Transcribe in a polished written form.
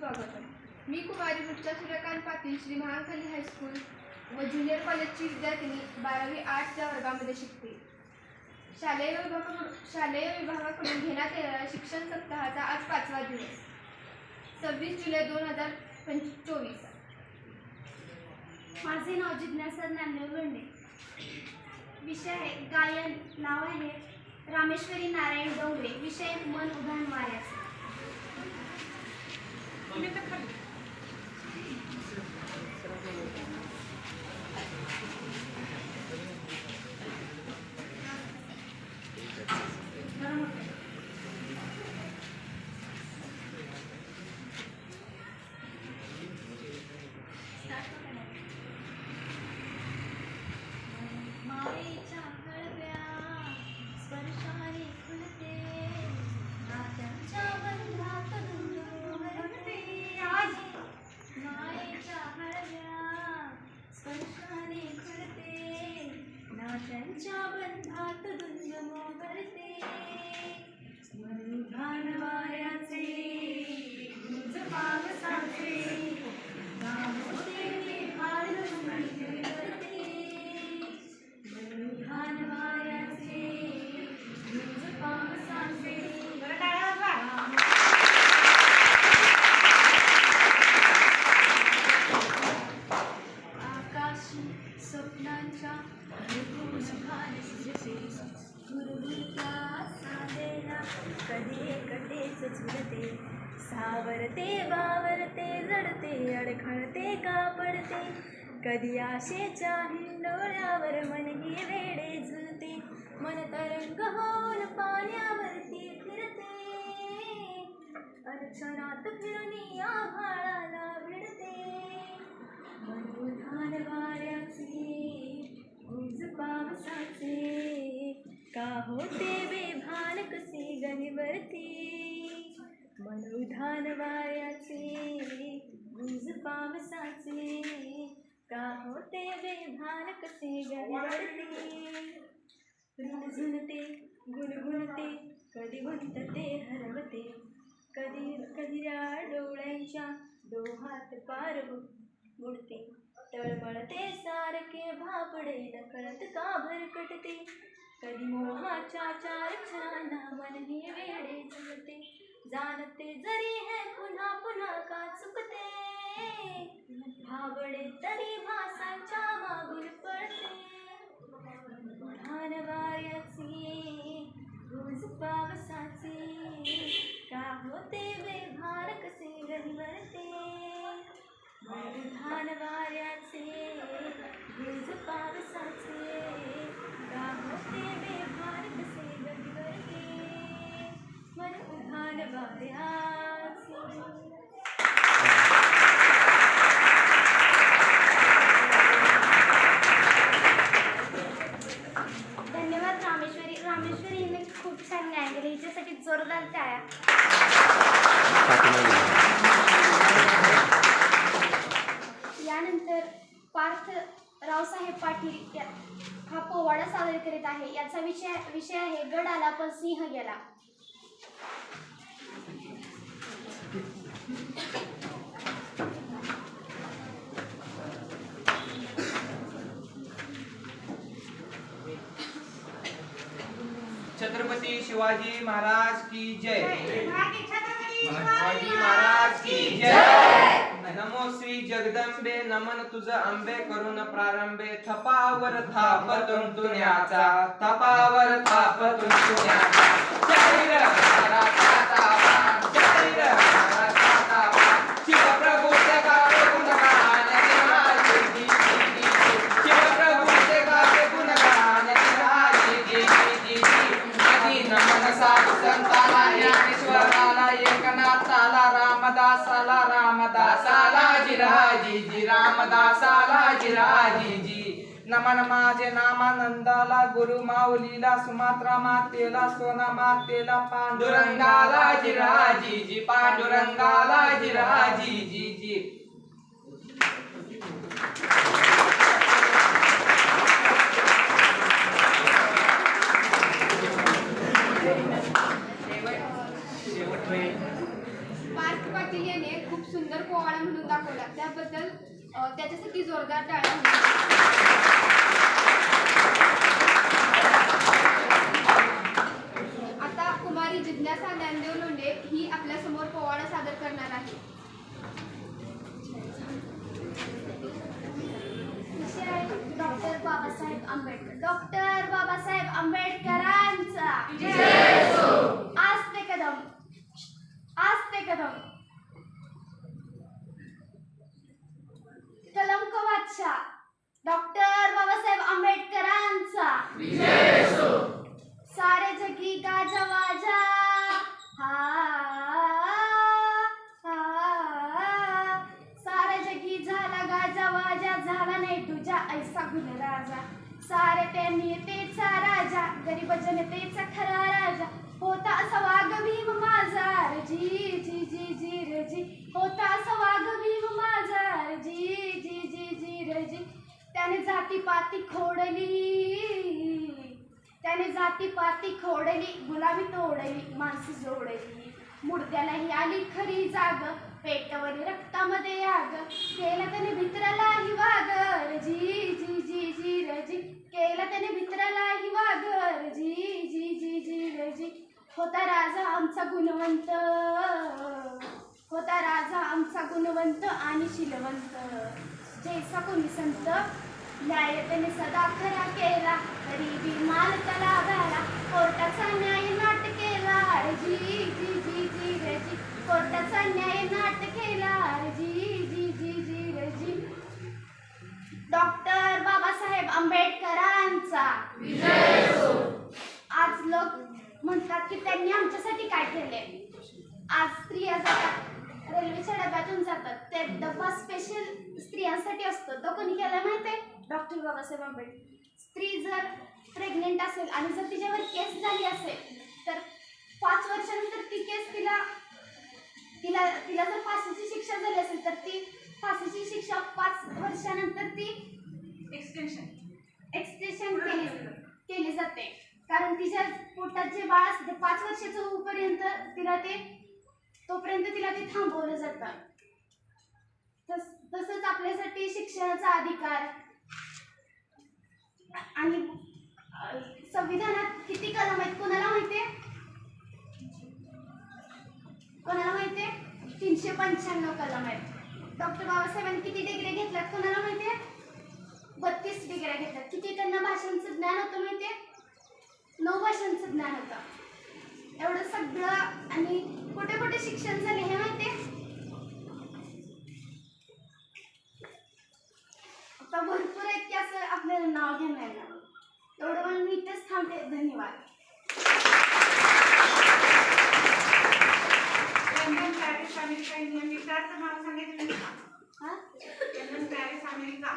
स्वागतम. मी कुमारी रुचा सूर्यकांत पाटील श्री महांकाली हायस्कूल व ज्युनियर कॉलेजची विद्यार्थिनी 12वी आर्ट्सच्या वर्गामध्ये शिकते. शालेय विभागाकडून घेण्यात येणाऱ्या शिक्षण सप्ताहाचा आज 5वा दिवस 26 जुलै 2024. माझे नाव जिज्ञासा ज्ञानदेव लोंढे. विषय आहे गायन. नाव आहे रामेश्वरी नारायण डोंगरे. विषय मन उधाण वाऱ्याचे. मायेच्या हळव्या स्पर्शाने खुलते, नात्यांच्या बंधात धुंदू हरते. मायेच्या हळव्या स्पर्शाने खुलते, नात्यांच्या बंधात धुंद मोहरते. मनुधान वाऱ्याचे गुंज पावसाचे, गावते हाल करते. मनुधान वाऱ्याचे गुंज पावसाचे. आकाशी स्वप्नांच्या गुरुगुरता साधेला कधी एकटेच झुलते. सावरते बावरते जडते, अडखळते का पडते. कधी आशेच्या हिंडोळ्यावर मनही वेडे झुलते. मन तरंग होऊन पाण्यावरती फिरते, अनुक्षणात फिरणी आभाळाला भिडते. मनुधान वाऱ्याचे गुंज पावसाचे, का होते बेभान कसे गहिवरती. मनुधान वाऱ्याचे गुंज पावसाचे, का होते बेभान कसे गहिवरती. झुणझुणते गुणगुणते, कधी गुंतते हरवते. कधी डोळ्यांच्या डोहात पार बुडते. तळमळते सारखे भापडे नकळत का भरकटते. कधी मोहाच्या चार क्षणांना मनही वेडे झुलते. जाणते जरी हे पुन्हा पुन्हा का चुकते, भावडे तरी भासांच्या मागून पळते. मनुधान वाऱ्याचे गुंज पावसाचे, का होते बेभान कसे गहिवरते. मनुधान वाऱ्याचे गुंज पावसाचे, का होते बेभान कसे गहिवरते. मनुधान वाऱ्याचे. धन्यवाद रामेश्वरी. रामेश्वरी हिने खूप छान गायन केले. हिच्यासाठी जोरदार टाळ्या. यानंतर पार्थ रावसाहेब पाटील हा पोवाडा सादर करीत आहे. याचा विषय आहे गड आला पण सिंह गेला. छत्रपती शिवाजी महाराज की जय. शिवाजी महाराज की जय. नमो श्री जगदंबे, नमन तुझ अंबे, करून प्रारंभे. थपावर थाप तुंतुण्याचा, थपावर थाप तुंतुण्याचा. जय रे महाराजाचा वाण, जय रे महाराजाचा वाण. शिवप्रभूचे गावे गुणगान, निराळे जी जी जी. शिवप्रभूचे गावे गुणगान, निराळे जी जी जी. आदी नमन साधू संताला, ज्ञानेश्वराला, एकनाथाला, रामदासाला, रामदासाला जिराजी जी, रामदासाला जिराजी जी. नमन माझे नामानंदाला, गुरु माऊलीला, सुमात्रा मातेला, सोना मातेला, पांडुरंगाला जिराजी जी, पांडुरंगाला जिराजी जी जी. पार्थ पाटील याने खूप सुंदर पोवाडा म्हणून दाखवला त्याबद्दल त्याच्यासाठी जोरदार टाळ्या होत्या. आता कुमारी जिज्ञासा ज्ञानदेव लोंढे ही आपल्या समोर पोवाडा सादर करणार आहे. विषय आहे डॉक्टर बाबासाहेब आंबेडकर. डॉक्टर बाबासाहेब आंबेडकरांचा आस्ते कदम, आस्ते कदम. कलम को बादशाह डॉक्टर बाबासाहेब आंबेडकरांचा सारे जगी गाजवाजा हा हा. सारे जगी झाला गाजवाजा, झाला नाही तुझ्या ऐसा गुण राजा. सारे त्यांनी तेचा राजा, गरीब जनतेचा खरा राजा. होता असा वाघ भीम माझा जी जी जी जी रजी. होता असा वाघ भीम माझा जी जी जी जी रजी. त्याने जातीपाती खोडली, त्याने जातीपाती खोडली, गुलाबी तोडली, माणसं जोडली. मुडद्यालाही आली खरी जाग, पेटवली रक्तामध्ये आग. केला त्याने भित्रालाही वागर जी जी जी जी रजी. केला त्याने भित्रालाही वागर जी जी जी जी रजी. होता राजा आमचा गुणवंत, होता राजा आमचा गुणवंत आणि शीलवंत. जैसा कोणी संत न्याय त्याने सदा खरा केला, गरीबी माल त्याला घाला. कोर्टाचा न्याय नाट केला जी जी जी जी रजी. कोर्टाचा न्याय नाट केला जी जी जी जी रजी. डॉक्टर बाबासाहेब आंबेडकरांचा आज लोक म्हणतात की त्यांनी आमच्यासाठी काय केले. आज स्त्रिया जातात रेल्वेच्या डब्यातून जातात, ते डब्बा स्पेशल स्त्रियांसाठी असतो. तो कोणी केला माहिती आहे? डॉक्टर बाबासाहेब आंबेडकर. स्त्री जर प्रेग्नेंट असेल आणि जर तिच्यावर केस झाली असेल तर 5 वर्षानंतर ती केस तिला तिला तिला जर फाशीची शिक्षा झाली असेल तर ती फाशीची शिक्षा 5 वर्षानंतर ती एक्सटेन्शन केली जाते. कारण तिच्या पोटात जे बाळ असते 5 वर्षाचं होईपर्यंत तिला ते तोपर्यंत तिला ते थांबवलं जातं. तसंच आपल्यासाठी शिक्षणाचा अधिकार आणि संविधानात किती कलम आहेत कोणाला माहिती आहे? कोणाला माहिती आहे? 395 कलम आहेत. डॉक्टर बाबासाहेबांनी किती डिग्री घेतल्यात कोणाला माहिती आहे? 32 डिग्र्या घेतल्यात. किती त्यांना भाषांचं ज्ञान होतं माहिती आहे? 9 भाषांचं ज्ञान होतं. एवढं सगळं आणि कुठे कुठे शिक्षण झाले हे माहिती आहे? आता भरपूर आहेत की असं आपल्याला नाव घेणार. एवढं पण मी इथेच थांबते. धन्यवाद. लंडन, पॅरिस, अमेरिका, इंग्लंड, इतर तुम्हाला सांगितलं का? हा? London, Paris, America